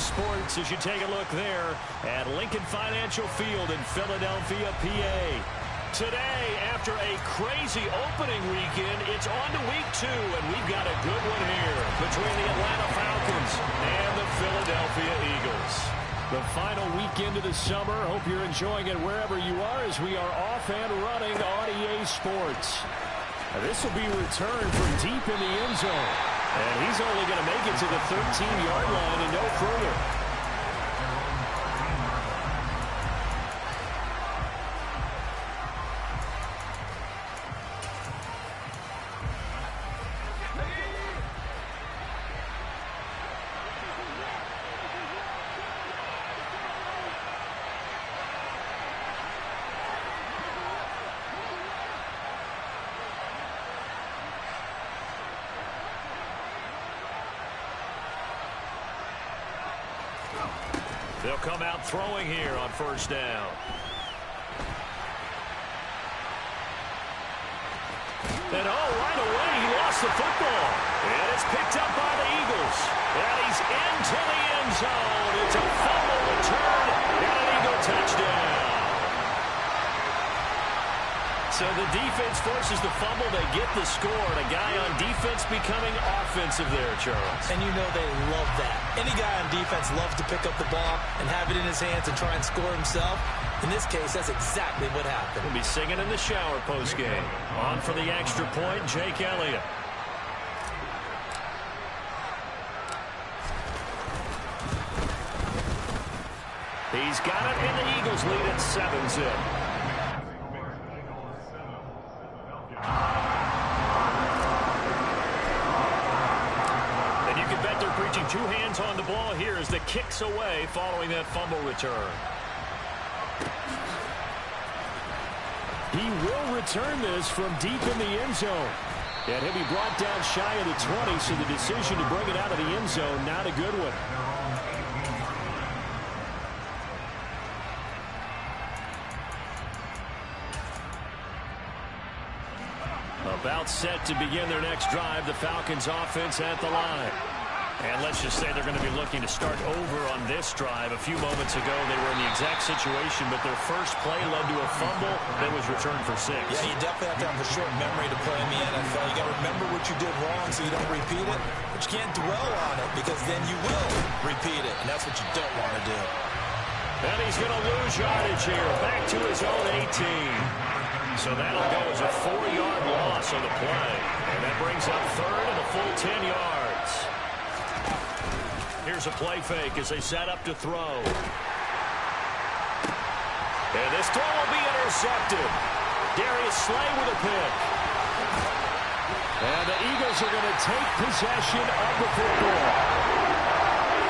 Sports as you take a look there at Lincoln Financial Field in Philadelphia, PA. Today, after a crazy opening weekend, it's on to week 2, and we've got a good one here between the Atlanta Falcons and the Philadelphia Eagles. The final weekend of the summer. Hope you're enjoying it wherever you are as we are off and running on EA Sports. This will be returned from deep in the end zone. And he's only going to make it to the 13-yard line and no further. They'll come out throwing here on first down. And right away he lost the football. And it's picked up by the Eagles. And he's into the end zone. It's a fumble return and an Eagle touchdown. So the defense forces the fumble. They get the score. And a guy on defense becoming offensive there, Charles. And you know they love that. Any guy on defense loves to pick up the ball and have it in his hands and try and score himself. In this case, that's exactly what happened. He'll be singing in the shower postgame. On for the extra point, Jake Elliott. He's got it, and the Eagles lead at 7-zip. Two hands on the ball here as the kicks away following that fumble return. He will return this from deep in the end zone. And he'll be brought down shy of the 20, so the decision to bring it out of the end zone, not a good one. About set to begin their next drive, the Falcons offense at the line. And let's just say they're going to be looking to start over on this drive. A few moments ago, they were in the exact situation, but their first play led to a fumble that was returned for 6. Yeah, you definitely have to have a short memory to play in the NFL. You got to remember what you did wrong so you don't repeat it, but you can't dwell on it because then you will repeat it, and that's what you don't want to do. And he's going to lose yardage here, back to his own 18. So that'll go as a 4-yard loss on the play, and that brings up third and a full 10 yards. Here's a play fake as they set up to throw. And this throw will be intercepted. Darius Slay with a pick. And the Eagles are going to take possession of the football.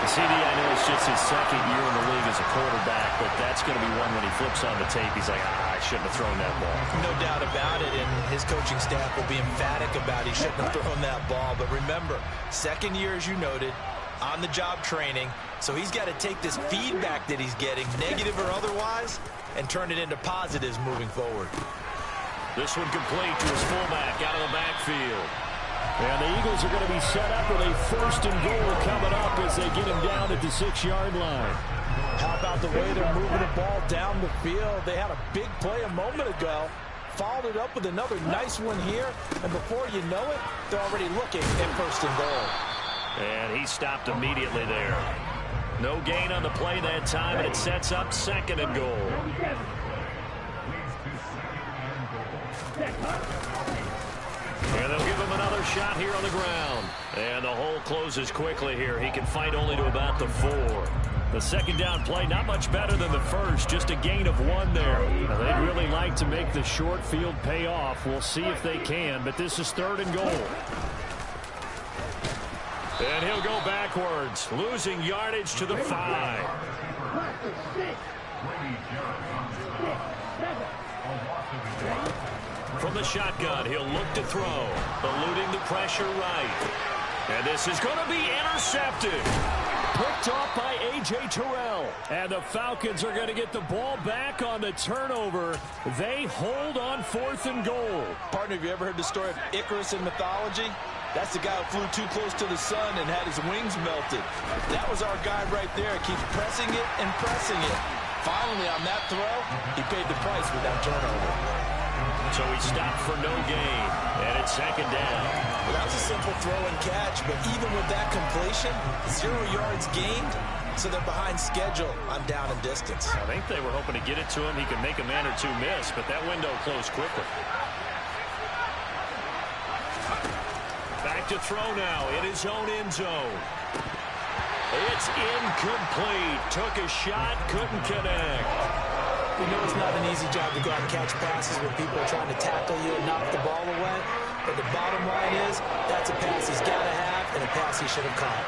CD, I know it's just his second year in the league as a quarterback, but that's going to be one when he flips on the tape. He's like, I shouldn't have thrown that ball. No doubt about it, and his coaching staff will be emphatic about he shouldn't have thrown that ball. But remember, second year, as you noted, on-the-job training, so he's got to take this feedback that he's getting, negative or otherwise, and turn it into positives moving forward. This one complete to his fullback out of the backfield. And the Eagles are going to be set up with a 1st and goal coming up as they get him down at the 6-yard line. How about the way they're moving the ball down the field? They had a big play a moment ago, followed it up with another nice one here, and before you know it, they're already looking at 1st and goal. And he stopped immediately there. No gain on the play that time, and it sets up 2nd and goal. And they'll give him another shot here on the ground. And the hole closes quickly here. He can fight only to about the 4. The 2nd down play, not much better than the first, just a gain of 1 there. Now, they'd really like to make the short field pay off. We'll see if they can, but this is 3rd and goal. And he'll go backwards, losing yardage to the 5. From the shotgun, he'll look to throw, eluding the pressure right. And this is going to be intercepted. Picked off by A.J. Terrell. And the Falcons are going to get the ball back on the turnover. They hold on 4th and goal. Partner, have you ever heard the story of Icarus in mythology? That's the guy who flew too close to the sun and had his wings melted. That was our guy right there. Keeps pressing it and pressing it. Finally, on that throw, he paid the price with that turnover. So he stopped for no gain, and it's second down. Well, that was a simple throw and catch, but even with that completion, 0 yards gained, so they're behind schedule on down and distance. I think they were hoping to get it to him. He could make a man or two miss, but that window closed quickly. Back to throw now in his own end zone. It's incomplete. Took a shot, couldn't connect. We know it's not an easy job to go out and catch passes when people are trying to tackle you and knock the ball away. But the bottom line is, that's a pass he's got to have and a pass he should have caught.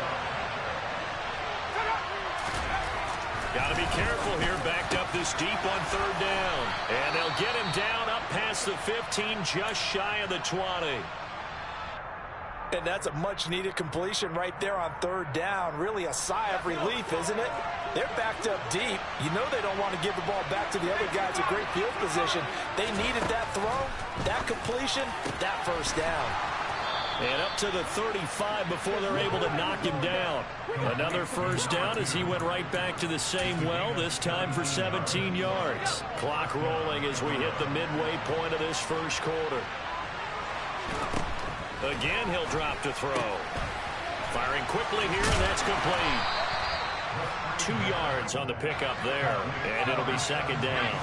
Got to be careful here. Backed up this deep on third down. And they'll get him down up past the 15, just shy of the 20. And that's a much-needed completion right there on third down. Really a sigh of relief, isn't it? They're backed up deep. You know they don't want to give the ball back to the other guys in great field position. They needed that throw, that completion, that first down. And up to the 35 before they're able to knock him down. Another first down as he went right back to the same well, this time for 17 yards. Clock rolling as we hit the midway point of this first quarter. Again, he'll drop to throw. Firing quickly here, and that's complete. 2 yards on the pickup there, and it'll be second down.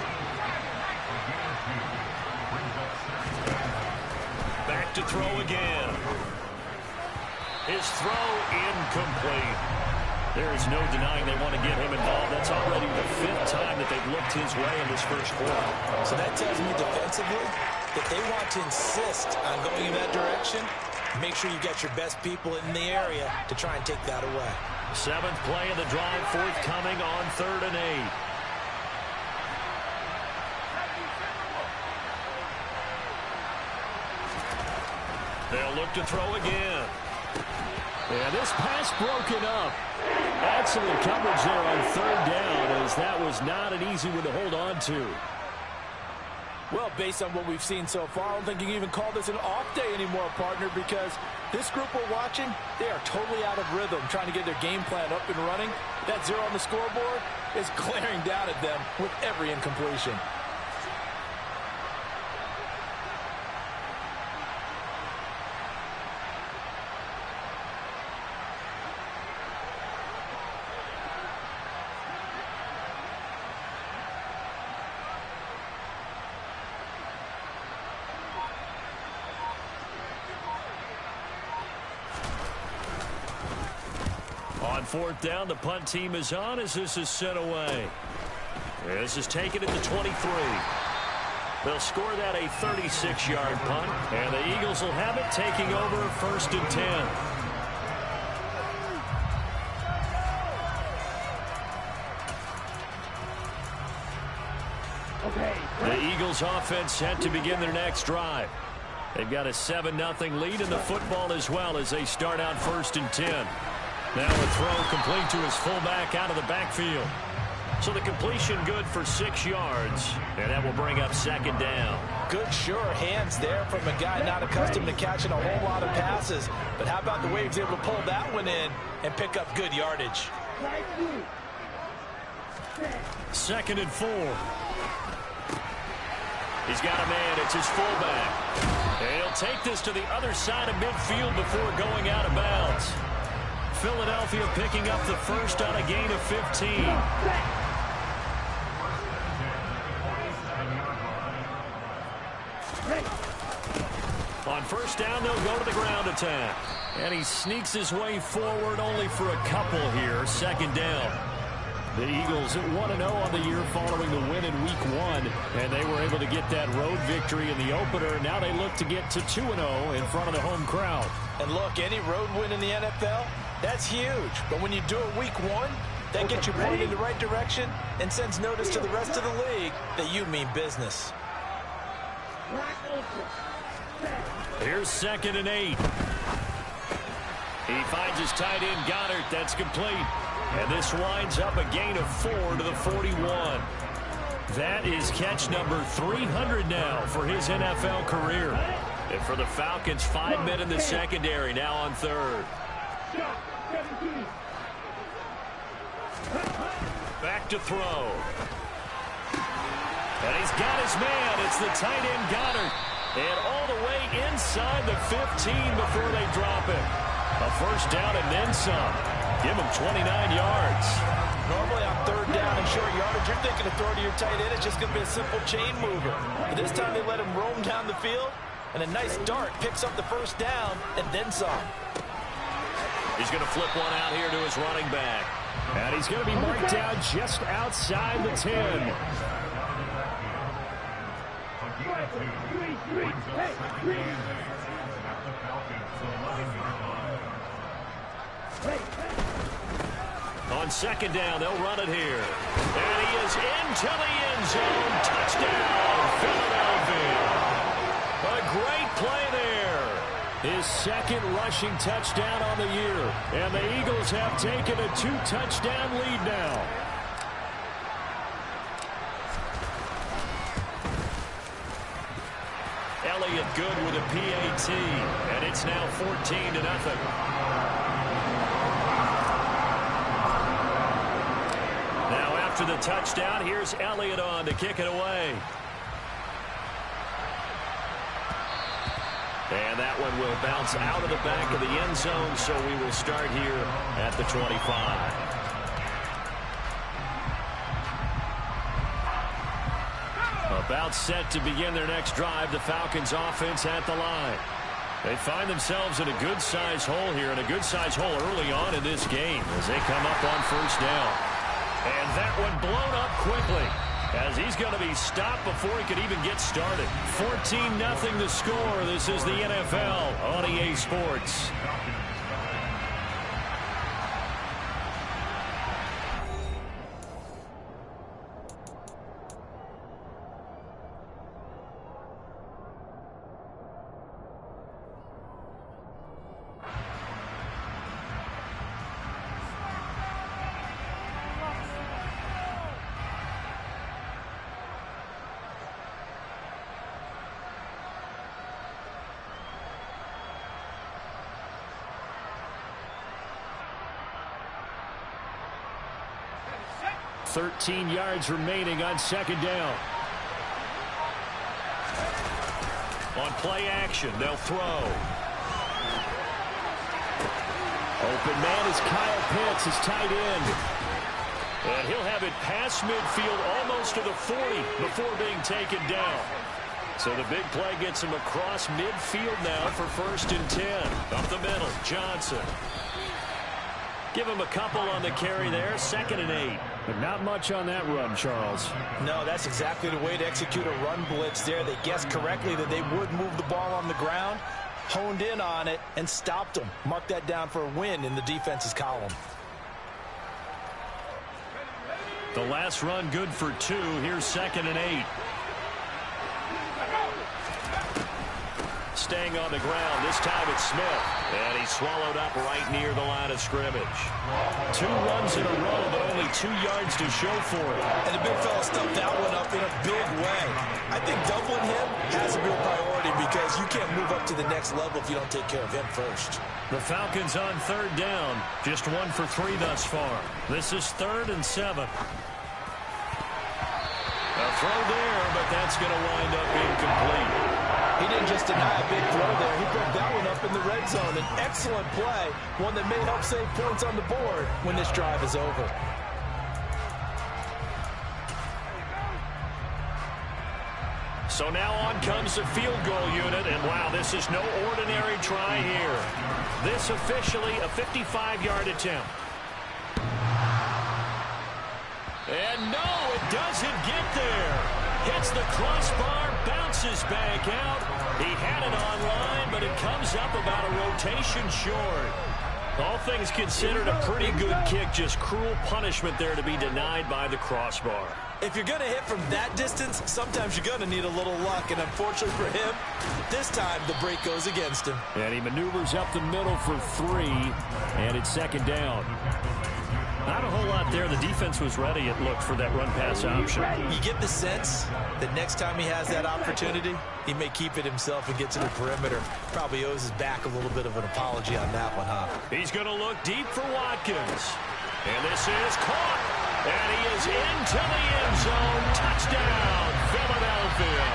Back to throw again. His throw incomplete. There is no denying they want to get him involved. That's already the 5th time that they've looked his way in this first quarter. So that tells me defensively that they want to insist on going in that direction. Make sure you get your best people in the area to try and take that away. 7th play of the drive, forthcoming on 3rd and 8. They'll look to throw again. And this pass broken up. Excellent coverage there on 3rd down, as that was not an easy one to hold on to. Well, based on what we've seen so far, I don't think you can even call this an off day anymore, partner, because this group we're watching, they are totally out of rhythm, trying to get their game plan up and running. That 0 on the scoreboard is glaring down at them with every incompletion. On 4th down, the punt team is on as this is sent away. This is taken at the 23. They'll score that a 36-yard punt, and the Eagles will have it, taking over 1st and 10. The Eagles offense set to begin their next drive. They've got a 7-0 lead in the football as well as they start out 1st and 10. Now a throw complete to his fullback out of the backfield. So the completion good for 6 yards, and that will bring up 2nd down. Good, sure hands there from a guy not accustomed to catching a whole lot of passes. But how about the way he was able to pull that one in and pick up good yardage? 2nd and 4. He's got a man. It's his fullback. And he'll take this to the other side of midfield before going out of bounds. Philadelphia picking up the first on a gain of 15. On 1st down, they'll go to the ground attack. And he sneaks his way forward only for a couple here. 2nd down. The Eagles at 1-0 on the year following the win in Week 1. And they were able to get that road victory in the opener. Now they look to get to 2-0 in front of the home crowd. And look, any road win in the NFL, that's huge. But when you do it Week 1, that gets you pointed in the right direction and sends notice to the rest of the league that you mean business. Here's 2nd and 8. He finds his tight end, Goddard. That's complete. And this winds up a gain of 4 to the 41. That is catch number 300 now for his NFL career. And for the Falcons, 5 men in the secondary, now on third. Back to throw. And he's got his man. It's the tight end Goddard. And all the way inside the 15 before they drop it. A first down and then some. Give him 29 yards. Normally on third down and short yardage, you're thinking of throw to your tight end. It's just going to be a simple chain mover. But this time they let him roam down the field. And a nice dart picks up the first down and then some. He's going to flip one out here to his running back. And he's going to be marked down just outside the 10. On second down, they'll run it here. And he is into the end zone. Touchdown, Philadelphia. A great play there. His second rushing touchdown on the year. And the Eagles have taken a 2-touchdown lead now. Elliott good with a PAT. And it's now 14-0. After the touchdown, here's Elliott on to kick it away. And that one will bounce out of the back of the end zone, so we will start here at the 25. About set to begin their next drive, the Falcons offense at the line. They find themselves in a good-sized hole here, and a good-sized hole early on in this game as they come up on first down. And that one blown up quickly as he's going to be stopped before he could even get started. 14-0 the score. This is the NFL on EA Sports. Thirteen yards remaining on second down. On play action, they'll throw. Open man is Kyle Pitts, his tight end. And he'll have it past midfield almost to the 40 before being taken down. So the big play gets him across midfield now for 1st and 10. Up the middle, Johnson. Give him a couple on the carry there, 2nd and 8. But not much on that run, Charles. No, that's exactly the way to execute a run blitz there. They guessed correctly that they would move the ball on the ground, honed in on it, and stopped them. Mark that down for a win in the defense's column. The last run good for 2. Here's 2nd and 8. Staying on the ground. This time it's Smith. And he's swallowed up right near the line of scrimmage. 2 runs in a row, but only 2 yards to show for it. And the big fella stuffed that one up in a big way. I think doubling him has a real priority because you can't move up to the next level if you don't take care of him first. The Falcons on 3rd down. Just 1 for 3 thus far. This is 3rd and 7. A throw there, but that's going to wind up incomplete. He didn't just deny a big throw there. He broke that one up in the red zone. An excellent play, one that may help save points on the board when this drive is over. So now on comes the field goal unit, and wow, this is no ordinary try here. This officially a 55-yard attempt. And no, it doesn't get there. Hits the crossbar, bounces back out. He had it online, but it comes up about a rotation short. All things considered, a pretty good kick. Just cruel punishment there to be denied by the crossbar. If you're going to hit from that distance, sometimes you're going to need a little luck. And unfortunately for him, this time the break goes against him. And he maneuvers up the middle for 3, and it's 2nd down. Not a whole lot there. The defense was ready, it looked, for that run-pass option. You get the sense that next time he has that opportunity, he may keep it himself and get to the perimeter. Probably owes his back a little bit of an apology on that one, huh? He's going to look deep for Watkins. And this is caught. And he is into the end zone. Touchdown, Philadelphia.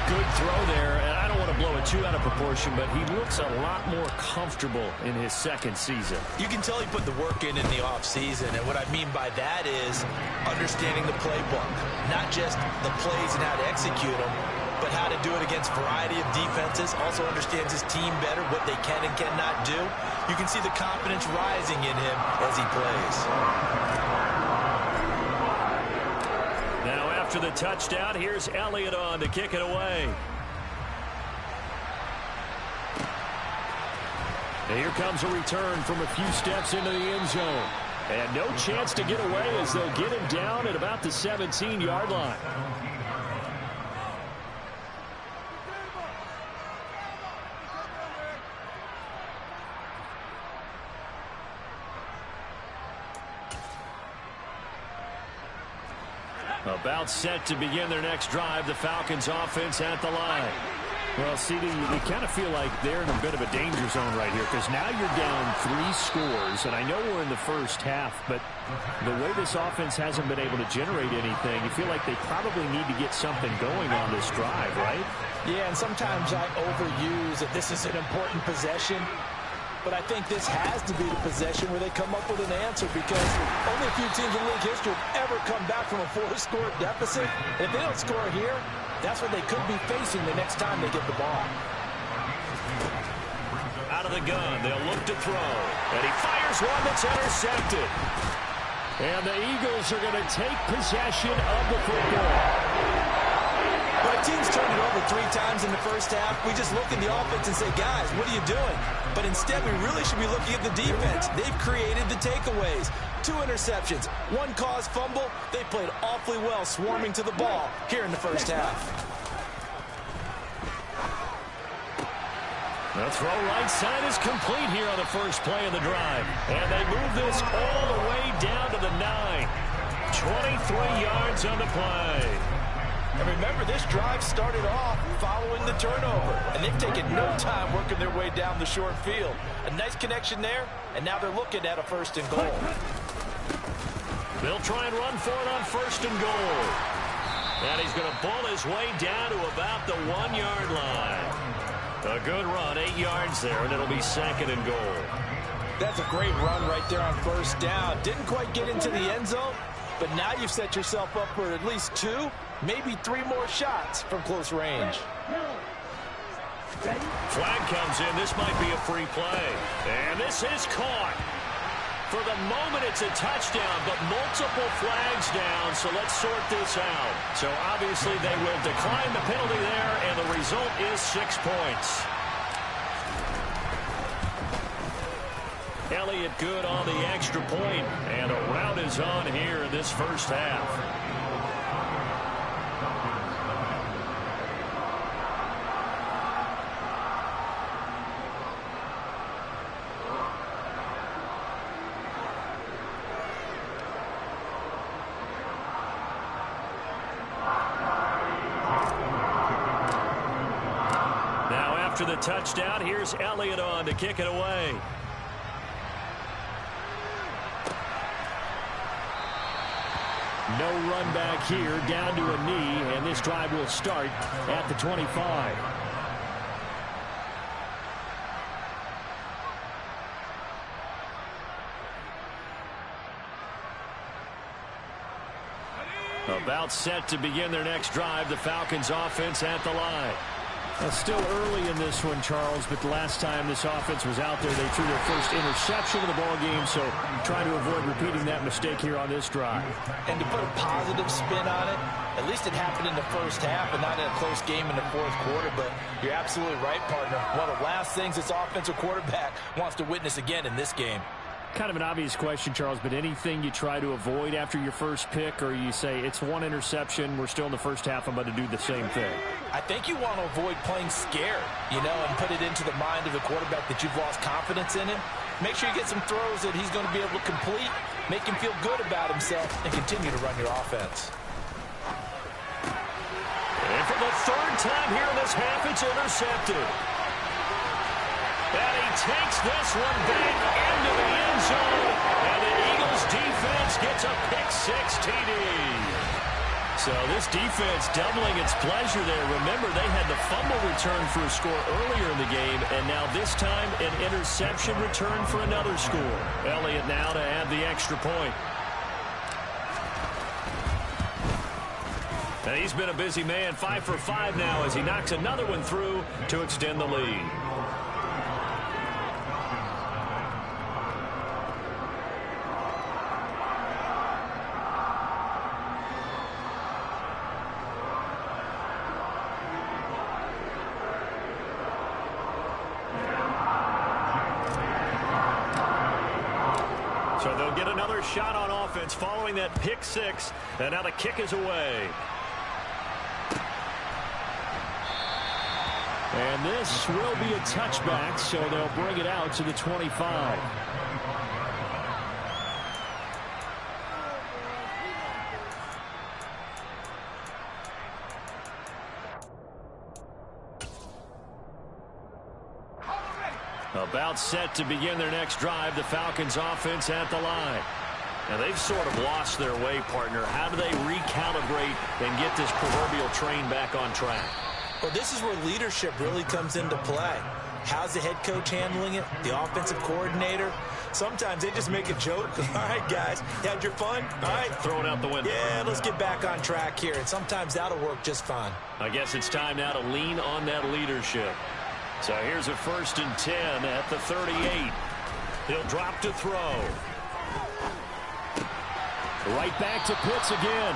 Good throw there, and I don't want to blow it too out of proportion, but he looks a lot more comfortable in his second season. You can tell he put the work in the offseason, and what I mean by that is understanding the playbook, not just the plays and how to execute them, but how to do it against a variety of defenses. Also understands his team better, what they can and cannot do. You can see the confidence rising in him as he plays. Now after the touchdown, here's Elliott on to kick it away. And here comes a return from a few steps into the end zone. And no chance to get away as they'll get him down at about the 17-yard line. About set to begin their next drive, the Falcons offense at the line. Well, CD, you kind of feel like they're in a bit of a danger zone right here because now you're down 3 scores, and I know we're in the first half, but the way this offense hasn't been able to generate anything, you feel like they probably need to get something going on this drive, right? Yeah, and sometimes I overuse that this is an important possession. But I think this has to be the possession where they come up with an answer because only a few teams in league history have ever come back from a 4-score deficit. And if they don't score here, that's what they could be facing the next time they get the ball. Out of the gun, they'll look to throw. And he fires one that's intercepted. And the Eagles are going to take possession of the football. When a team's turned it over 3 times in the first half, we just look at the offense and say, guys, what are you doing? But instead, we really should be looking at the defense. They've created the takeaways. 2 interceptions, 1 caused fumble. They played awfully well swarming to the ball here in the first half. The throw right side is complete here on the first play of the drive. And they move this all the way down to the 9. 23 yards on the play. And remember, this drive started off following the turnover. And they've taken no time working their way down the short field. A nice connection there, and now they're looking at a 1st and goal. They'll try and run for it on 1st and goal. And he's going to bull his way down to about the 1-yard line. A good run, 8 yards there, and it'll be 2nd and goal. That's a great run right there on 1st down. Didn't quite get into the end zone, but now you've set yourself up for at least 2, maybe 3 more shots from close range. Flag comes in. This might be a free play. And this is caught. For the moment, it's a touchdown, but multiple flags down, so let's sort this out. So obviously they will decline the penalty there, and the result is 6 points. Elliott good on the extra point, and a rout is on here in this first half. Now after the touchdown, here's Elliott on to kick it away. No run back here, down to a knee, and this drive will start at the 25. About set to begin their next drive, the Falcons offense at the line. It's still early in this one, Charles, but the last time this offense was out there, they threw their first interception of the ball game, so trying to avoid repeating that mistake here on this drive. And to put a positive spin on it, at least it happened in the first half and not in a close game in the 4th quarter, but you're absolutely right, partner. One of the last things this offensive quarterback wants to witness again in this game. Kind of an obvious question, Charles, but anything you try to avoid after your first pick, or you say it's 1 interception, we're still in the first half, I'm about to do the same thing? I think you want to avoid playing scared, and put it into the mind of the quarterback that you've lost confidence in him. Make sure you get some throws that he's going to be able to complete, make him feel good about himself, and continue to run your offense. And for the third time here in this half, it's intercepted. And he takes this one back into the end zone. And the Eagles defense gets a pick-6 TD. So this defense doubling its pleasure there. Remember, they had the fumble return for a score earlier in the game, and now this time an interception return for another score. Elliott now to add the extra point. And he's been a busy man, 5 for 5 now as he knocks another one through to extend the lead. So they'll get another shot on offense following that pick-6, and now the kick is away. And this will be a touchback, so they'll bring it out to the 25. About set to begin their next drive, the Falcons offense at the line. Now they've sort of lost their way, partner. How do they recalibrate and get this proverbial train back on track? Well, this is where leadership really comes into play. How's the head coach handling it? The offensive coordinator? Sometimes they just make a joke. All right, guys, you had your fun? All right. Throw it out the window. Yeah, let's get back on track here. And sometimes that'll work just fine. I guess it's time now to lean on that leadership. So here's a 1st and 10 at the 38. He'll drop to throw. Right back to Pitts again.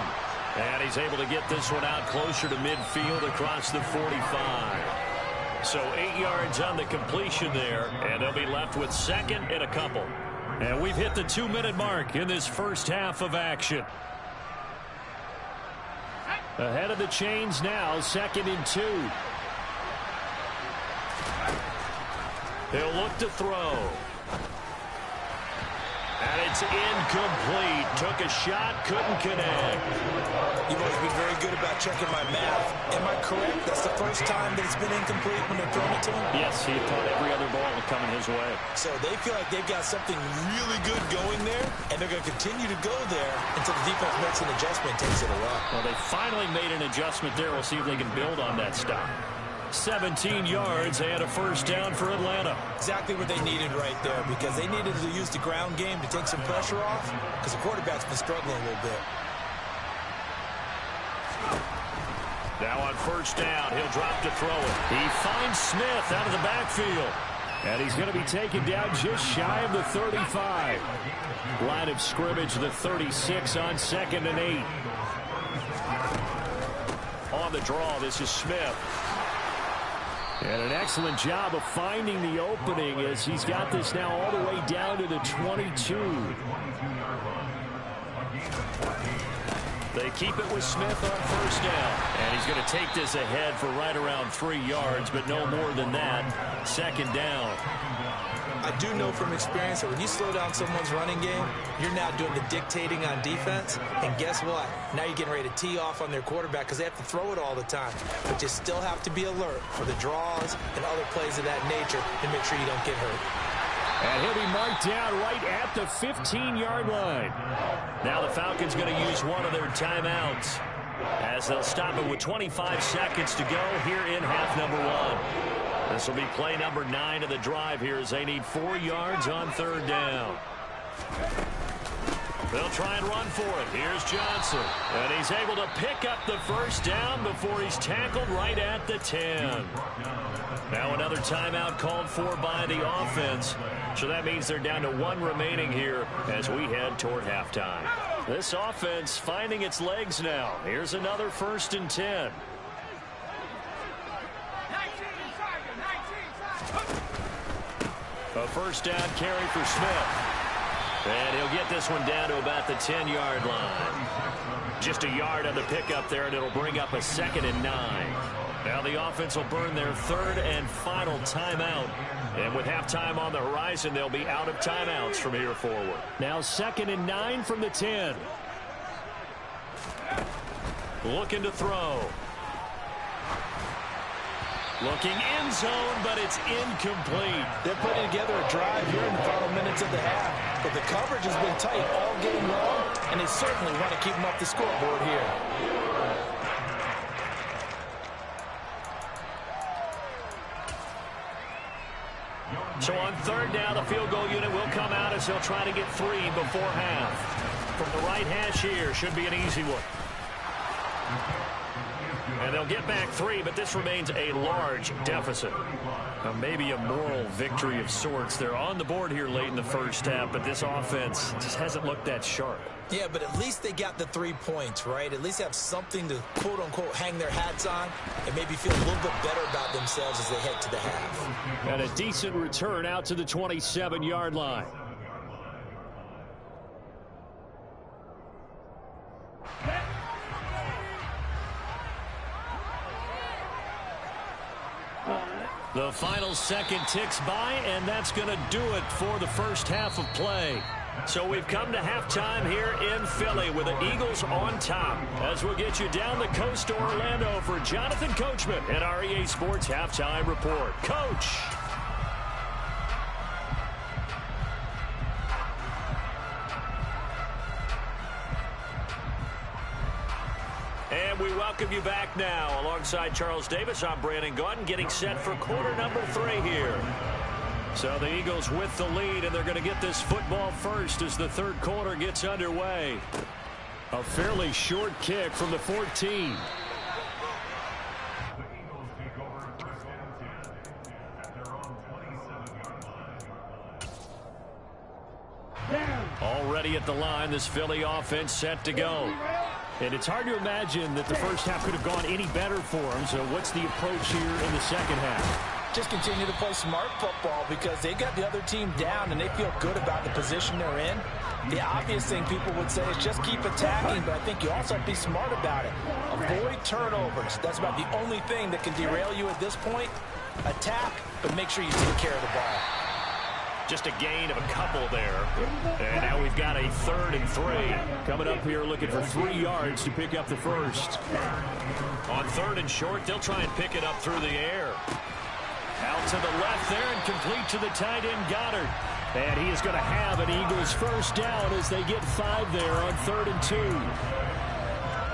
And he's able to get this one out closer to midfield across the 45. So 8 yards on the completion there, and they'll be left with 2nd and a couple. And we've hit the 2-minute mark in this first half of action. Ahead of the chains now, 2nd and 2. He'll look to throw. And it's incomplete. Took a shot, couldn't connect. You've always been very good about checking my math. Am I correct? That's the first time that it's been incomplete when they're throwing it to him? Yes, he thought every other ball was coming his way. So they feel like they've got something really good going there, and they're going to continue to go there until the defense makes an adjustment and takes it away. Well, they finally made an adjustment there. We'll see if they can build on that stop. 17 yards and a 1st down for Atlanta. Exactly what they needed right there, because they needed to use the ground game to take some pressure off, because the quarterback's been struggling a little bit. Now on 1st down, he'll drop to throw it. He finds Smith out of the backfield. And he's going to be taken down just shy of the 35. Line of scrimmage, the 36 on 2nd and 8. On the draw, this is Smith. And an excellent job of finding the opening as he's got this now all the way down to the 22. They keep it with Smith on 1st down. And he's going to take this ahead for right around 3 yards, but no more than that. 2nd down. I do know from experience that when you slow down someone's running game, you're now doing the dictating on defense. And guess what? Now you're getting ready to tee off on their quarterback because they have to throw it all the time. But you still have to be alert for the draws and other plays of that nature to make sure you don't get hurt. And he'll be marked down right at the 15-yard line. Now the Falcons going to use one of their timeouts as they'll stop it with 25 seconds to go here in half number 1. This will be play number 9 of the drive here as they need 4 yards on 3rd down. They'll try and run for it. Here's Johnson. And he's able to pick up the 1st down before he's tackled right at the 10. Now another timeout called for by the offense. So that means they're down to 1 remaining here as we head toward halftime. This offense finding its legs now. Here's another 1st and 10. A 1st down carry for Smith. And he'll get this one down to about the 10-yard line. Just a yard on the pickup there, and it'll bring up a 2nd and 9. Now the offense will burn their third and final timeout. And with halftime on the horizon, they'll be out of timeouts from here forward. Now 2nd and 9 from the 10. Looking to throw. Looking end zone, but it's incomplete. They're putting together a drive here in the final minutes of the half. But the coverage has been tight all game long, and they certainly want to keep them off the scoreboard here. So on third down, the field goal unit will come out as they'll try to get 3 before half. From the right hash here, should be an easy one. And they'll get back 3, but this remains a large deficit. Maybe a moral victory of sorts. They're on the board here late in the first half, but this offense just hasn't looked that sharp. Yeah, but at least they got the 3 points, right? At least have something to, quote-unquote, hang their hats on and maybe feel a little bit better about themselves as they head to the half. And a decent return out to the 27-yard line. The final second ticks by, and that's going to do it for the first half of play. So we've come to halftime here in Philly with the Eagles on top. As we'll get you down the coast to Orlando for Jonathan Coachman and our EA Sports Halftime Report. Coach. And we welcome you back now. Alongside Charles Davis, I'm Brandon Gaudin, getting set for quarter number 3 here. So the Eagles with the lead, and they're going to get this football first as the third quarter gets underway. A fairly short kick from the 14. Already at the line, this Philly offense set to go. And it's hard to imagine that the first half could have gone any better for them. So what's the approach here in the second half? Just continue to play smart football because they got the other team down and they feel good about the position they're in. The obvious thing people would say is just keep attacking, but I think you also have to be smart about it. Avoid turnovers. That's about the only thing that can derail you at this point. Attack, but make sure you take care of the ball. Just a gain of a couple there. And now we've got a 3rd and 3. Coming up here looking for 3 yards to pick up the first. On 3rd and short, they'll try and pick it up through the air. Out to the left there and complete to the tight end Goddard. And he is going to have an Eagles first down as they get 5 there on 3rd and 2.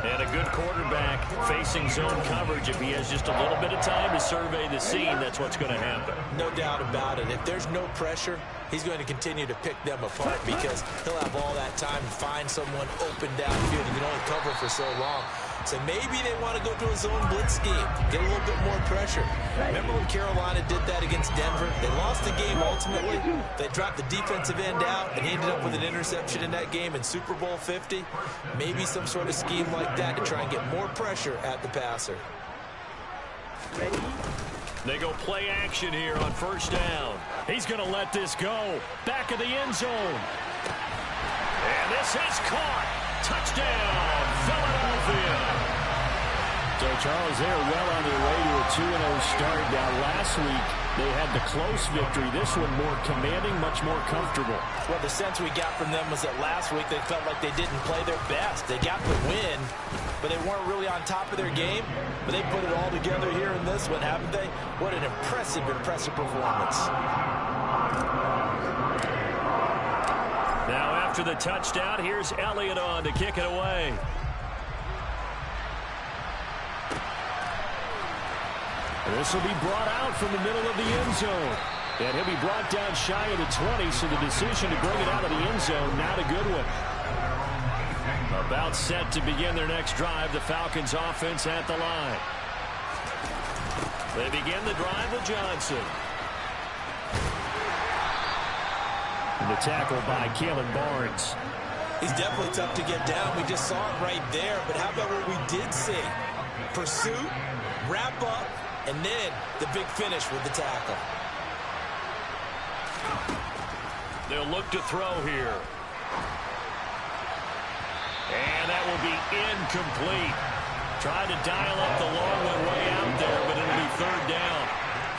And a good quarterback facing zone coverage. If he has just a little bit of time to survey the scene, that's what's going to happen. No doubt about it. If there's no pressure, he's going to continue to pick them apart because he'll have all that time to find someone open downfield. He can only cover for so long. So maybe they want to go to a zone blitz scheme, get a little bit more pressure. Remember when Carolina did that against Denver? They lost the game ultimately. They dropped the defensive end out and ended up with an interception in that game in Super Bowl 50. Maybe some sort of scheme like that to try and get more pressure at the passer. They go play action here on first down. He's going to let this go. Back of the end zone. And this is caught. Touchdown, Philadelphia. So, Charles, they're well on their way to a 2-0 start. Now, last week, they had the close victory. This one more commanding, much more comfortable. Well, the sense we got from them was that last week they felt like they didn't play their best. They got the win, but they weren't really on top of their game. But they put it all together here in this one, haven't they? What an impressive performance. Now, after the touchdown, here's Elliott on to kick it away. This will be brought out from the middle of the end zone. And he'll be brought down shy of the 20, so the decision to bring it out of the end zone, not a good one. About set to begin their next drive, the Falcons offense at the line. They begin the drive with Johnson. And the tackle by Kalen Barnes. He's definitely tough to get down. We just saw it right there. But how about what we did see? Pursuit, wrap up, and then the big finish with the tackle. They'll look to throw here. And that will be incomplete. Tried to dial up the long one way out there, but it'll be third down.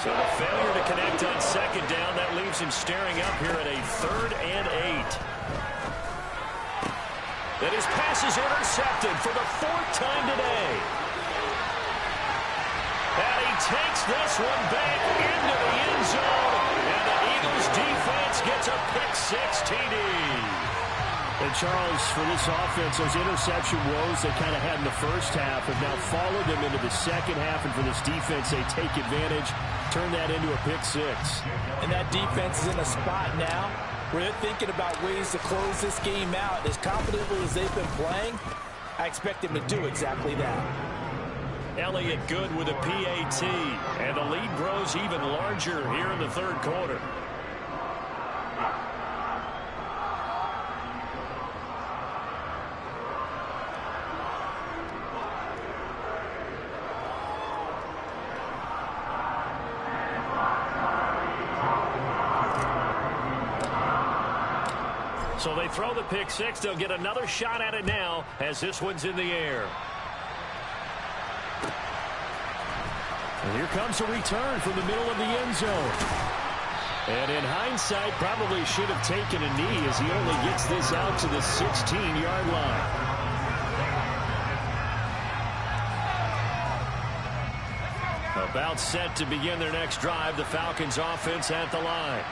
So a failure to connect on second down. That leaves him staring up here at a 3rd and 8. And his pass is intercepted for the 4th time today. And he takes this one back into the end zone. And the Eagles defense gets a pick-6 TD. And Charles, for this offense, those interception woes they kind of had in the first half have now followed them into the second half. And for this defense, they take advantage, turn that into a pick-6. And that defense is in a spot now where they're thinking about ways to close this game out. As confidently as they've been playing, I expect them to do exactly that. Elliott good with a PAT. And the lead grows even larger here in the third quarter. So they throw the pick-6. They'll get another shot at it now as this one's in the air. And here comes a return from the middle of the end zone. And in hindsight, probably should have taken a knee as he only gets this out to the 16-yard line. About set to begin their next drive. The Falcons offense at the line.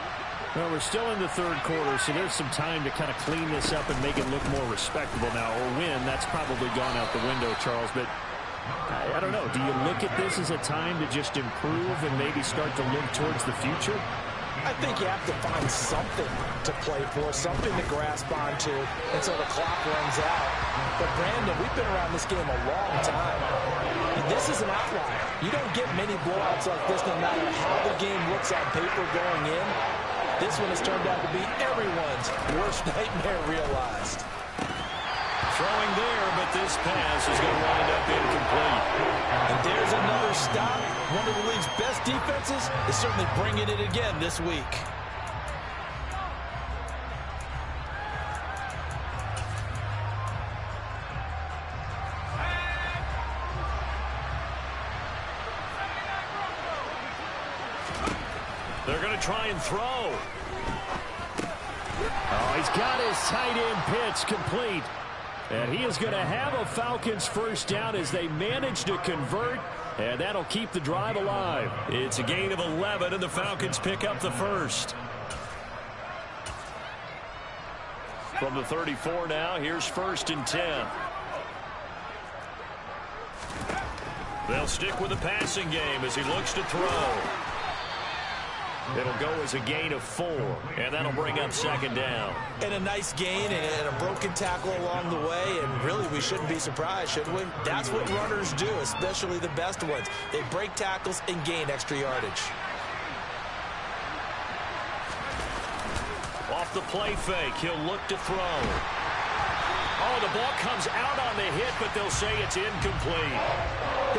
Well, we're still in the third quarter, so there's some time to kind of clean this up and make it look more respectable now. Or win, that's probably gone out the window, Charles. But I don't know. Do you look at this as a time to just improve and maybe start to look towards the future? I think you have to find something to play for, something to grasp onto until the clock runs out. But, Brandon, we've been around this game a long time. This is an outlier. You don't get many blowouts like this no matter how the game looks on paper going in. This one has turned out to be everyone's worst nightmare realized. Throwing there, but this pass is going to wind up incomplete. And there's another stop. One of the league's best defenses is certainly bringing it again this week. They're going to try and throw. Oh, he's got his tight end pitch complete. And he is going to have a Falcons first down as they manage to convert. And that'll keep the drive alive. It's a gain of 11, and the Falcons pick up the first. From the 34 now, here's 1st and 10. They'll stick with the passing game as he looks to throw. It'll go as a gain of 4, and that'll bring up 2nd down. And a nice gain and a broken tackle along the way, and really we shouldn't be surprised, should we? That's what runners do, especially the best ones. They break tackles and gain extra yardage. Off the play fake, he'll look to throw. Oh, the ball comes out on the hit, but they'll say it's incomplete.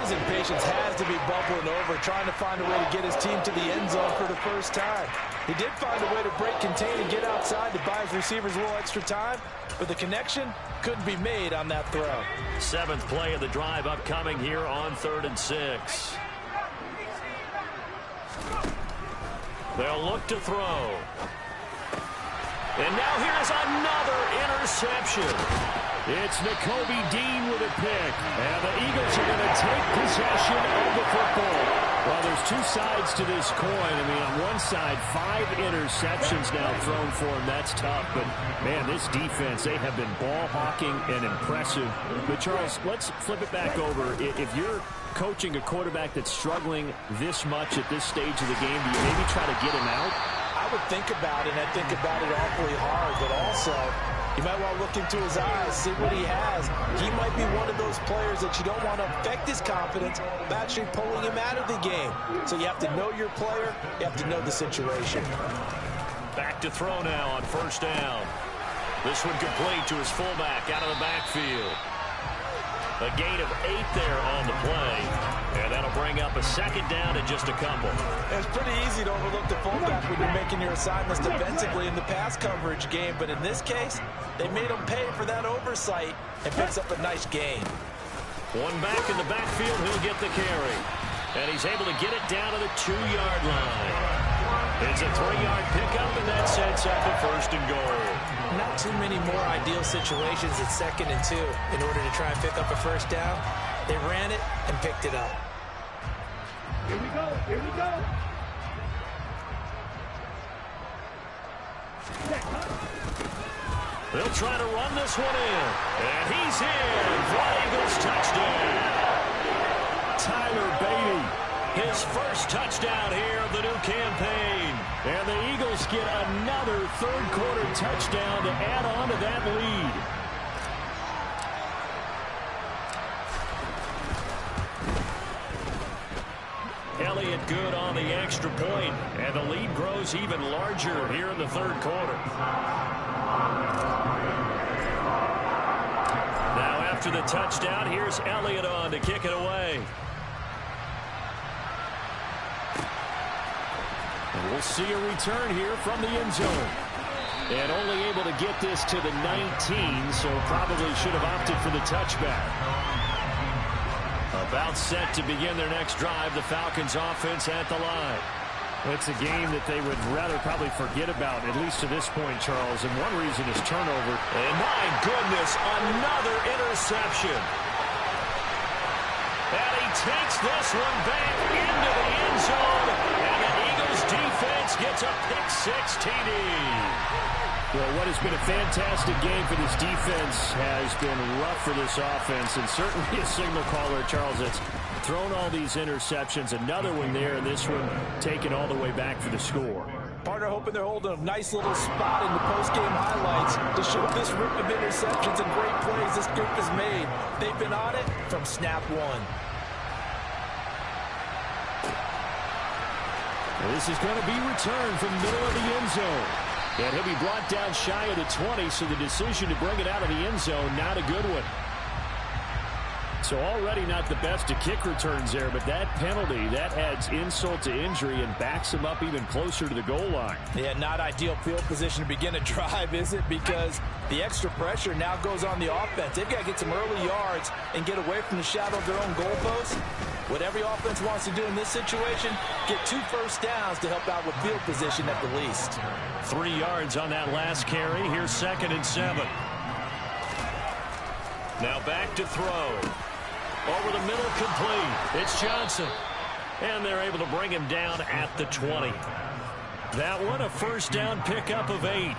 His impatience has to be bubbling over, trying to find a way to get his team to the end zone for the first time. He did find a way to break, contain, and get outside to buy his receivers a little extra time, but the connection couldn't be made on that throw. 7th play of the drive upcoming here on 3rd and 6. They'll look to throw. And now here's another interception. It's Nakobe Dean with a pick. And the Eagles are going to take possession of the football. Well, there's two sides to this coin. I mean, on one side, 5 interceptions now thrown for him. That's tough. But, man, this defense, they have been ball hawking and impressive. But, Charles, let's flip it back over. If you're coaching a quarterback that's struggling this much at this stage of the game, do you maybe try to get him out? I would think about it, and I think about it awfully hard, but also you might want to look into his eyes, see what he has. He might be one of those players that you don't want to affect his confidence by actually pulling him out of the game. So you have to know your player, you have to know the situation. Back to throw now on 1st down. This one complete to his fullback out of the backfield. A gain of 8 there on the play. And that'll bring up a 2nd down and just a couple. It's pretty easy to overlook the fullback when you're making your assignments defensively in the pass coverage game. But in this case, they made him pay for that oversight and picks up a nice gain. One back in the backfield, he'll get the carry. And he's able to get it down to the 2-yard line. It's a 3-yard pickup, and that sets up a 1st and goal. Not too many more ideal situations at 2nd and 2 in order to try and pick up a 1st down. They ran it and picked it up. Here we go. Here we go. They'll try to run this one in. And he's in for an Eagles touchdown. Tyler Beatty, his first touchdown here of the new campaign. And the Eagles get another 3rd quarter touchdown to add on to that lead. Elliott good on the extra point, and the lead grows even larger here in the 3rd quarter. Now after the touchdown, here's Elliott on to kick it away. And we'll see a return here from the end zone. And only able to get this to the 19, so probably should have opted for the touchback. About set to begin their next drive, the Falcons offense at the line. It's a game that they would rather probably forget about, at least to this point, Charles. And one reason is turnover. And my goodness, another interception. And he takes this one back into the end zone. And the Eagles defense gets a pick-6 TD. Well, what has been a fantastic game for this defense has been rough for this offense, and certainly a signal caller, Charles, that's thrown all these interceptions. Another one there, and this one taken all the way back for the score. Partner hoping they're holding a nice little spot in the post-game highlights to show this rip of interceptions and great plays this group has made. They've been on it from snap 1. Well, this is going to be returned from the middle of the end zone. And he'll be brought down shy of the 20, so the decision to bring it out of the end zone, not a good one. So already not the best of kick returns there, but that penalty, that adds insult to injury and backs him up even closer to the goal line. Yeah, not ideal field position to begin a drive, is it? Because the extra pressure now goes on the offense. They've got to get some early yards and get away from the shadow of their own goalpost. What every offense wants to do in this situation, get 2 first downs to help out with field position at the least. 3 yards on that last carry. Here's 2nd and 7. Now back to throw. Over the middle, complete. It's Johnson. And they're able to bring him down at the 20. That one, a first down pickup of 8.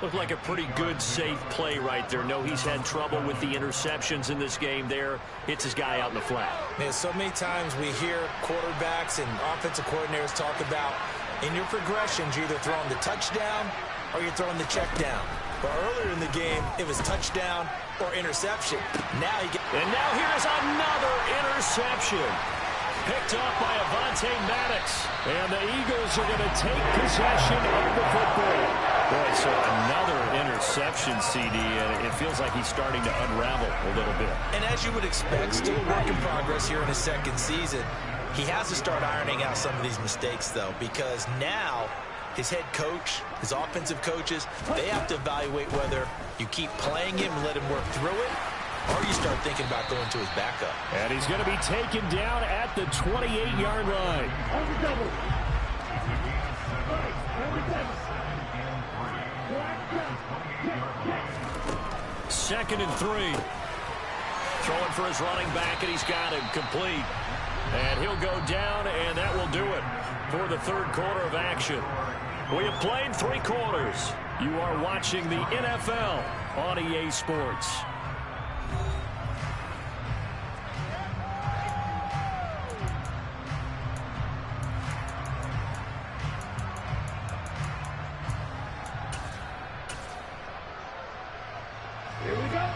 Looked like a pretty good, safe play right there. No, he's had trouble with the interceptions in this game there. Hits his guy out in the flat. Man, so many times we hear quarterbacks and offensive coordinators talk about in your progressions, you're either throwing the touchdown or you're throwing the check down. But earlier in the game, it was touchdown or interception. And now here's another interception. Picked off by Avonte Maddox. And the Eagles are going to take possession of the football. Boy, so another interception, CD, and it feels like he's starting to unravel a little bit. And as you would expect, still a work in progress here in his 2nd season. He has to start ironing out some of these mistakes, though, because now his head coach, his offensive coaches, they have to evaluate whether you keep playing him and let him work through it, or you start thinking about going to his backup. And he's going to be taken down at the 28-yard line. 2nd and 3. Throwing for his running back, and he's got him complete. And he'll go down, and that will do it for the 3rd quarter of action. We have played 3 quarters. You are watching the NFL on EA Sports.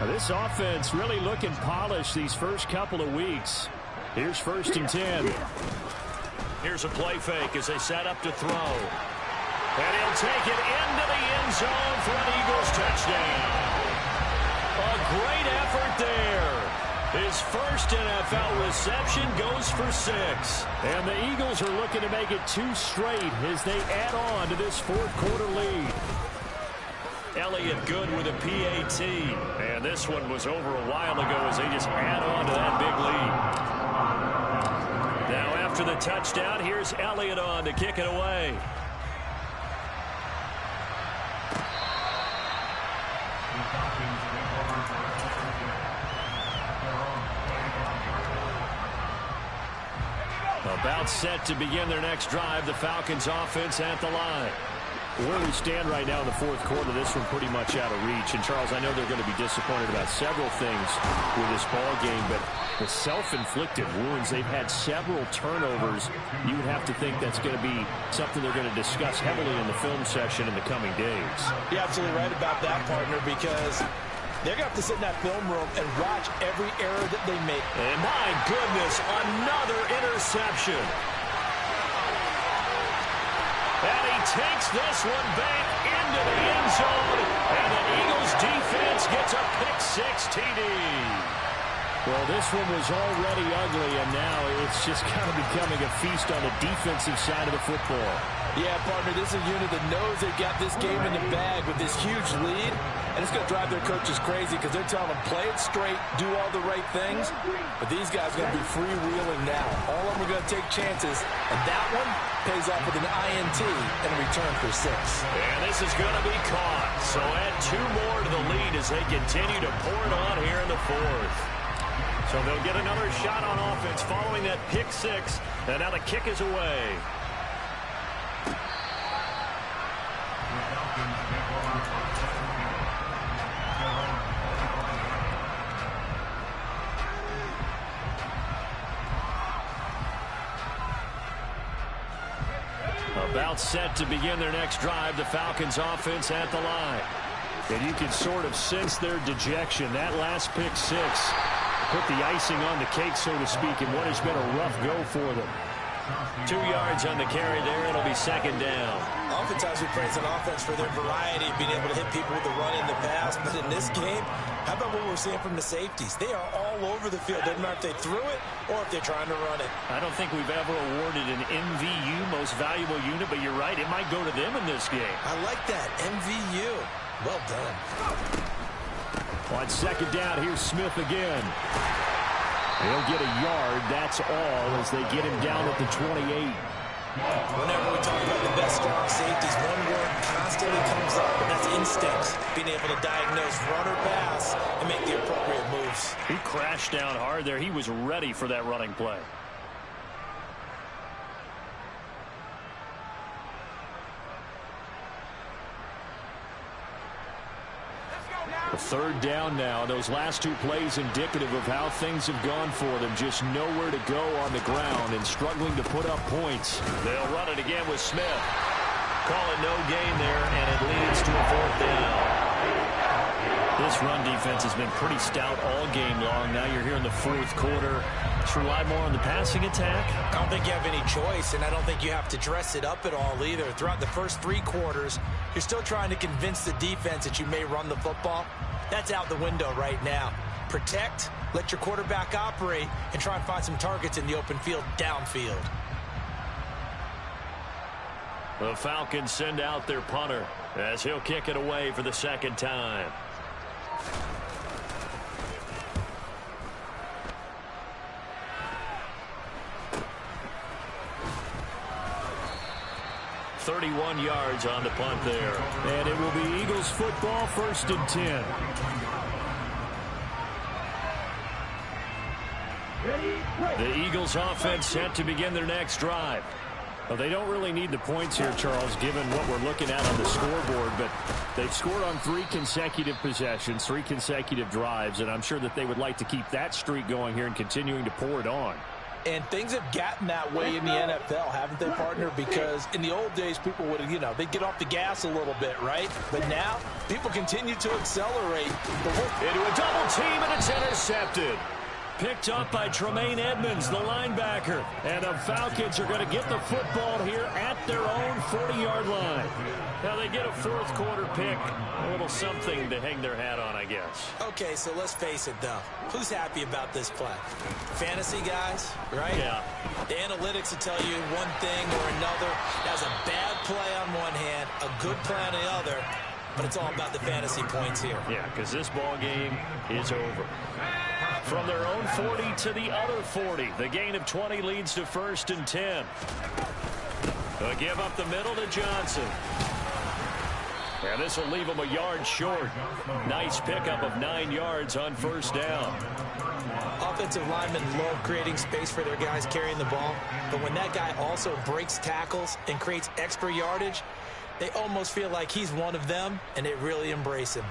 This offense really looking polished these first couple of weeks. Here's 1st and 10. Here's a play fake as they set up to throw. And he'll take it into the end zone for an Eagles touchdown. A great effort there. His first NFL reception goes for 6. And the Eagles are looking to make it 2 straight as they add on to this 4th quarter lead. Elliott good with a PAT. And this one was over a while ago as they just add on to that big lead. Now after the touchdown, here's Elliott on to kick it away. About set to begin their next drive. The Falcons offense at the line. Where we stand right now in the fourth quarter, this one pretty much out of reach. And, Charles, I know they're going to be disappointed about several things with this ball game, but the self-inflicted wounds, they've had several turnovers. You would have to think that's going to be something they're going to discuss heavily in the film session in the coming days. You're absolutely right about that, partner, because they're going to have to sit in that film room and watch every error that they make. And my goodness, another interception. And he takes this one back into the end zone. And the Eagles defense gets a pick-6 TD. Well, this one was already ugly, and now it's just kind of becoming a feast on the defensive side of the football. Yeah, partner, this is a unit that knows they got this game in the bag with this huge lead. And it's going to drive their coaches crazy because they're telling them, play it straight, do all the right things. But these guys are going to be freewheeling now. All of them are going to take chances. And that one pays off with an INT and a return for 6. And this is going to be caught. So add 2 more to the lead as they continue to pour it on here in the fourth. So they'll get another shot on offense following that pick-6. And now the kick is away. About set to begin their next drive. The Falcons offense at the line. And you can sort of sense their dejection. That last pick-6 put the icing on the cake, so to speak, in what has been a rough go for them. 2 yards on the carry there. It'll be second down. Oftentimes we praise an offense for their variety, being able to hit people with the run in the pass. But in this game, how about what we're seeing from the safeties? They are all over the field. Doesn't matter if they threw it or if they're trying to run it. I don't think we've ever awarded an MVU, most valuable unit, but you're right. It might go to them in this game. I like that. MVU. Well done. On second down, here's Smith again. He'll get a yard. That's all as they get him down at the 28. Whenever we talk about the best strong safeties, one word constantly comes up, and that's instincts. Being able to diagnose run or pass and make the appropriate moves. He crashed down hard there. He was ready for that running play. The third down now. Those last 2 plays indicative of how things have gone for them. Just nowhere to go on the ground and struggling to put up points. They'll run it again with Smith. Call it no gain there, and it leads to a 4th down. This run defense has been pretty stout all game long. Now you're here in the fourth quarter. Let's rely more on the passing attack. I don't think you have any choice, and I don't think you have to dress it up at all either. Throughout the first 3 quarters, you're still trying to convince the defense that you may run the football. That's out the window right now. Protect, let your quarterback operate, and try and find some targets in the open field downfield. The Falcons send out their punter as he'll kick it away for the second time. .31 yards on the punt there. And it will be Eagles football, 1st and 10. The Eagles offense set to begin their next drive. Well, they don't really need the points here, Charles, given what we're looking at on the scoreboard, but they've scored on 3 consecutive possessions, 3 consecutive drives, and I'm sure that they would like to keep that streak going here and continuing to pour it on. And things have gotten that way in the NFL, haven't they, partner? Because in the old days, people would, they'd get off the gas a little bit, right? But now, people continue to accelerate. Into a double team, and it's intercepted. Picked up by Tremaine Edmonds, the linebacker. And the Falcons are going to get the football here at their own 40-yard line. Now they get a fourth quarter pick. A little something to hang their hat on, I guess. Okay, so let's face it, though. Who's happy about this play? Fantasy guys, right? Yeah. The analytics will tell you one thing or another. That's a bad play on one hand, a good play on the other. but it's all about the fantasy points here. Yeah, because this ball game is over. From their own 40 to the other 40. The gain of 20 leads to 1st and 10. They'll give up the middle to Johnson. And this will leave him a yard short. Nice pickup of 9 yards on 1st down. Offensive linemen love creating space for their guys carrying the ball, but when that guy also breaks tackles and creates extra yardage, they almost feel like he's one of them, and they really embrace him.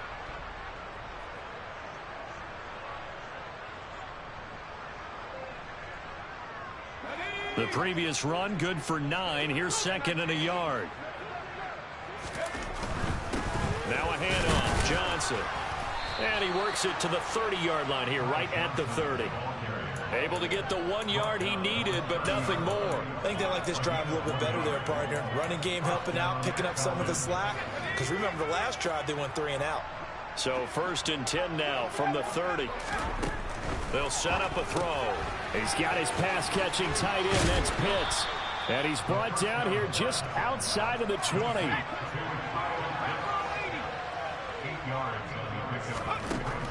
The previous run, good for 9. Here's 2nd and a yard. Now a handoff, Johnson. And he works it to the 30-yard line here, right at the 30. Able to get the 1 yard he needed, but nothing more. I think they like this drive a little bit better there, partner. Running game helping out, picking up some of the slack. Because remember, the last drive, they went 3 and out. So 1st and 10 now from the 30. They'll set up a throw. He's got his pass-catching tight end. That's Pitts. And he's brought down here just outside of the 20.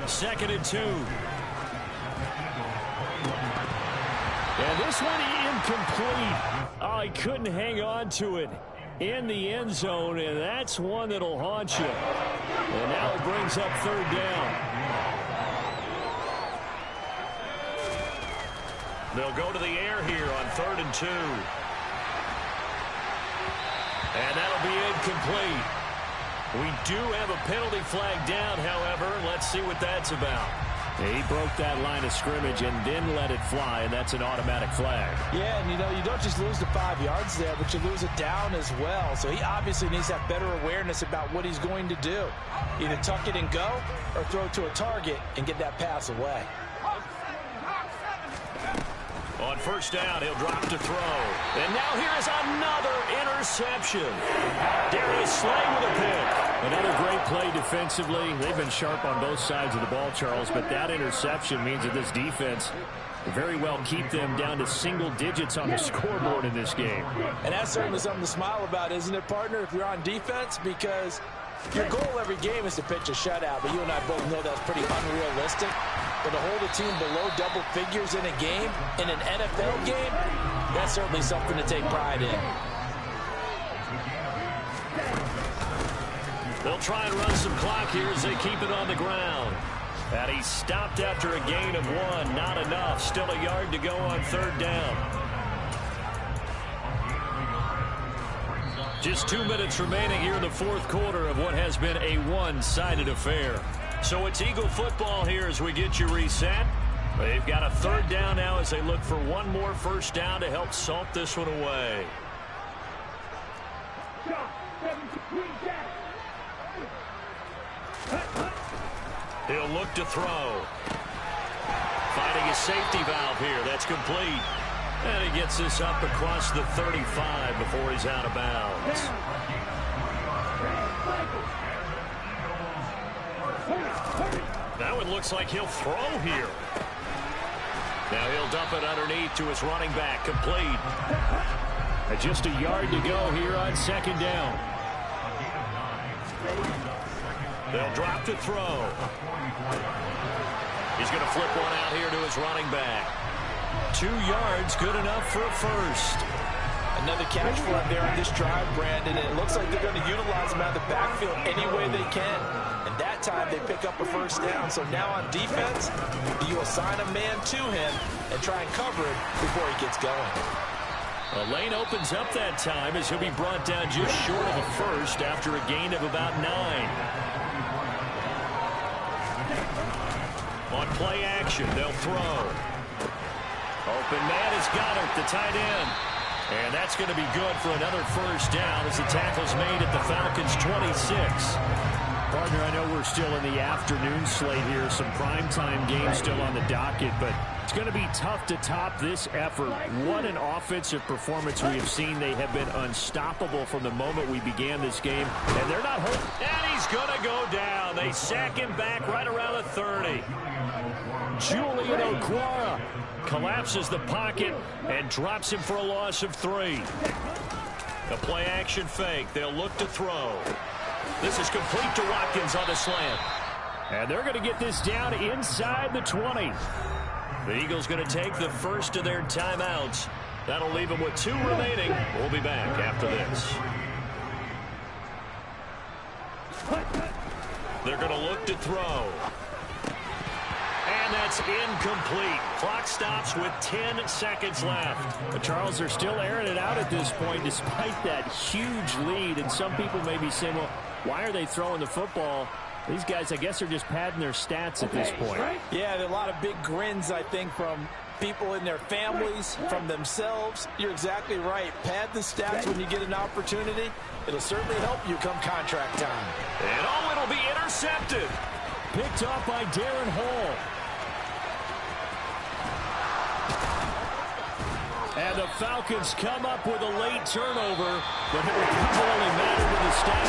Second and 2. And this one incomplete. Oh, he couldn't hang on to it in the end zone, and that's one that'll haunt you. And now it brings up 3rd down. They'll go to the air here on 3rd and 2. And that'll be incomplete. We do have a penalty flag down, however. Let's see what that's about. He broke that line of scrimmage and then let it fly, and that's an automatic flag. Yeah, and you don't just lose the 5 yards there, but you lose it down as well. So he obviously needs to have better awareness about what he's going to do. Either tuck it and go or throw it to a target and get that pass away. On 1st down, he'll drop to throw. And now here is another interception. Darius Slay with a pick. Another great play defensively. They've been sharp on both sides of the ball, Charles, but that interception means that this defense very well keep them down to single digits on the scoreboard in this game. And that's certainly something to smile about, isn't it, partner, if you're on defense? Because your goal every game is to pitch a shutout, but you and I both know that's pretty unrealistic. But to hold a team below double figures in a game, in an NFL game, that's certainly something to take pride in. They'll try and run some clock here as they keep it on the ground. And he stopped after a gain of 1. Not enough. Still a yard to go on 3rd down. Just 2 minutes remaining here in the 4th quarter of what has been a one-sided affair. So it's Eagle football here as we get you reset. They've got a 3rd down now as they look for one more 1st down to help salt this one away. He'll look to throw. Finding a safety valve here. That's complete. And he gets this up across the 35 before he's out of bounds. Now it looks like he'll throw here. Now he'll dump it underneath to his running back. Complete. Just a yard to go here on 2nd down. They'll drop to throw. He's going to flip one out here to his running back. 2 yards, good enough for a 1st. Another catch for him there on this drive, Brandon. And it looks like they're going to utilize him out of the backfield any way they can. And that time they pick up a 1st down. So now on defense, you assign a man to him and try and cover it before he gets going. The lane opens up that time as he'll be brought down just short of a 1st after a gain of about 9. On play action, they'll throw. Open man has got it, the tight end. And that's going to be good for another 1st down as the tackle's made at the Falcons' 26. Partner, I know we're still in the afternoon slate here. Some primetime games still on the docket, but it's going to be tough to top this effort. What an offensive performance we have seen. They have been unstoppable from the moment we began this game, and they're not hurt. And he's going to go down. They sack him back right around the 30. Julian Okwara collapses the pocket and drops him for a loss of 3. A play-action fake. They'll look to throw. This is complete to Watkins on the slant. And they're going to get this down inside the 20. The Eagles going to take the first of their timeouts. That'll leave them with 2 remaining. We'll be back after this. They're going to look to throw. And that's incomplete. Clock stops with 10 seconds left. But Charles, they're still airing it out at this point despite that huge lead. And some people may be saying, well, why are they throwing the football? These guys, I guess, are just padding their stats at this point. Yeah, there are a lot of big grins, I think, from people in their families, from themselves. You're exactly right. Pad the stats when you get an opportunity. It'll certainly help you come contract time. And oh, it'll be intercepted. Picked off by Darren Hall. And the Falcons come up with a late turnover, but it will only matter to the status